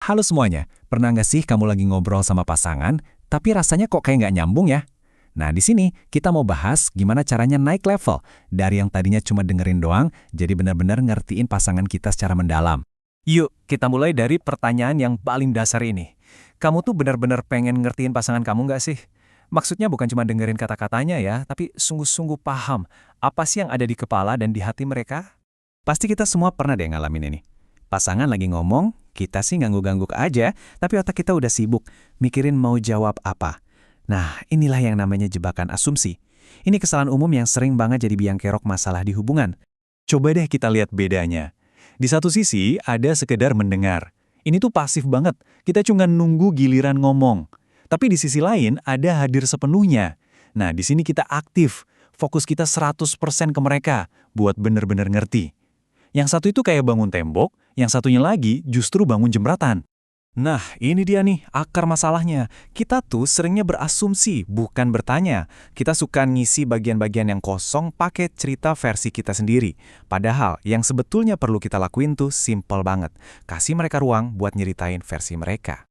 Halo semuanya, pernah nggak sih kamu lagi ngobrol sama pasangan, tapi rasanya kok kayak nggak nyambung ya? Nah, di sini kita mau bahas gimana caranya naik level dari yang tadinya cuma dengerin doang, jadi benar-benar ngertiin pasangan kita secara mendalam. Yuk, kita mulai dari pertanyaan yang paling dasar ini. Kamu tuh benar-benar pengen ngertiin pasangan kamu nggak sih? Maksudnya bukan cuma dengerin kata-katanya ya, tapi sungguh-sungguh paham apa sih yang ada di kepala dan di hati mereka? Pasti kita semua pernah deh ngalamin ini. Pasangan lagi ngomong, kita sih ngangguk-ngangguk aja, tapi otak kita udah sibuk, mikirin mau jawab apa. Nah, inilah yang namanya jebakan asumsi. Ini kesalahan umum yang sering banget jadi biang kerok masalah di hubungan. Coba deh kita lihat bedanya. Di satu sisi, ada sekedar mendengar. Ini tuh pasif banget, kita cuma nunggu giliran ngomong. Tapi di sisi lain, ada hadir sepenuhnya. Nah, di sini kita aktif, fokus kita 100% ke mereka, buat bener-bener ngerti. Yang satu itu kayak bangun tembok, yang satunya lagi justru bangun jembatan. Nah, ini dia nih akar masalahnya. Kita tuh seringnya berasumsi, bukan bertanya. Kita suka ngisi bagian-bagian yang kosong pakai cerita versi kita sendiri. Padahal yang sebetulnya perlu kita lakuin tuh simple banget. Kasih mereka ruang buat nyeritain versi mereka.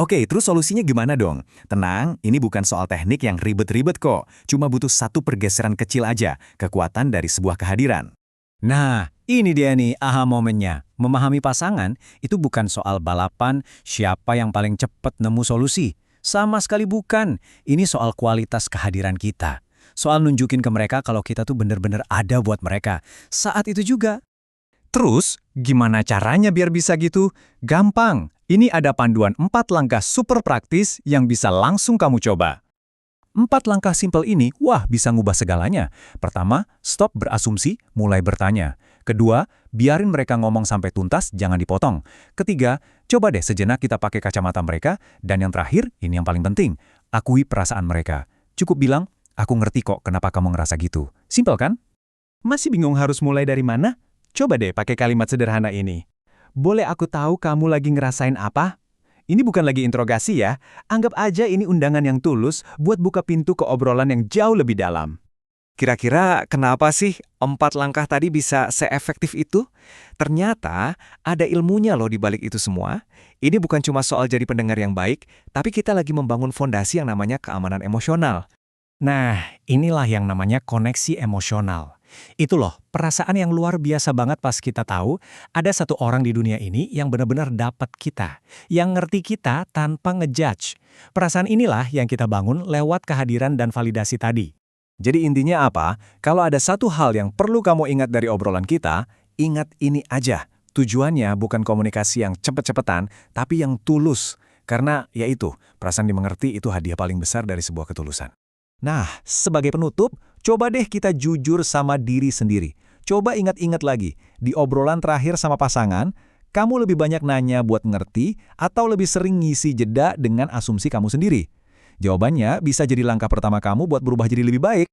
Oke, terus solusinya gimana dong? Tenang, ini bukan soal teknik yang ribet-ribet kok. Cuma butuh satu pergeseran kecil aja, kekuatan dari sebuah kehadiran. Nah, ini dia nih aha momennya. Memahami pasangan itu bukan soal balapan siapa yang paling cepat nemu solusi. Sama sekali bukan. Ini soal kualitas kehadiran kita. Soal nunjukin ke mereka kalau kita tuh bener-bener ada buat mereka. Saat itu juga. Terus, gimana caranya biar bisa gitu? Gampang. Ini ada panduan 4 langkah super praktis yang bisa langsung kamu coba. 4 langkah simpel ini, wah bisa ngubah segalanya. Pertama, stop berasumsi, mulai bertanya. Kedua, biarin mereka ngomong sampai tuntas, jangan dipotong. Ketiga, coba deh sejenak kita pakai kacamata mereka. Dan yang terakhir, ini yang paling penting, akui perasaan mereka. Cukup bilang, aku ngerti kok kenapa kamu ngerasa gitu. Simpel kan? Masih bingung harus mulai dari mana? Coba deh pakai kalimat sederhana ini. Boleh aku tahu kamu lagi ngerasain apa? Ini bukan lagi interogasi ya, anggap aja ini undangan yang tulus buat buka pintu ke obrolan yang jauh lebih dalam. Kira-kira kenapa sih 4 langkah tadi bisa seefektif itu? Ternyata ada ilmunya loh di balik itu semua. Ini bukan cuma soal jadi pendengar yang baik, tapi kita lagi membangun fondasi yang namanya keamanan emosional. Nah, inilah yang namanya koneksi emosional. Itu loh, perasaan yang luar biasa banget pas kita tahu ada satu orang di dunia ini yang benar-benar dapat kita, yang ngerti kita tanpa ngejudge. Perasaan inilah yang kita bangun lewat kehadiran dan validasi tadi. Jadi intinya apa? Kalau ada satu hal yang perlu kamu ingat dari obrolan kita, ingat ini aja. Tujuannya bukan komunikasi yang cepet-cepetan, tapi yang tulus. Karena yaitu, perasaan dimengerti itu hadiah paling besar dari sebuah ketulusan. Nah, sebagai penutup, coba deh kita jujur sama diri sendiri. Coba ingat-ingat lagi, di obrolan terakhir sama pasangan, kamu lebih banyak nanya buat ngerti atau lebih sering ngisi jeda dengan asumsi kamu sendiri? Jawabannya bisa jadi langkah pertama kamu buat berubah jadi lebih baik.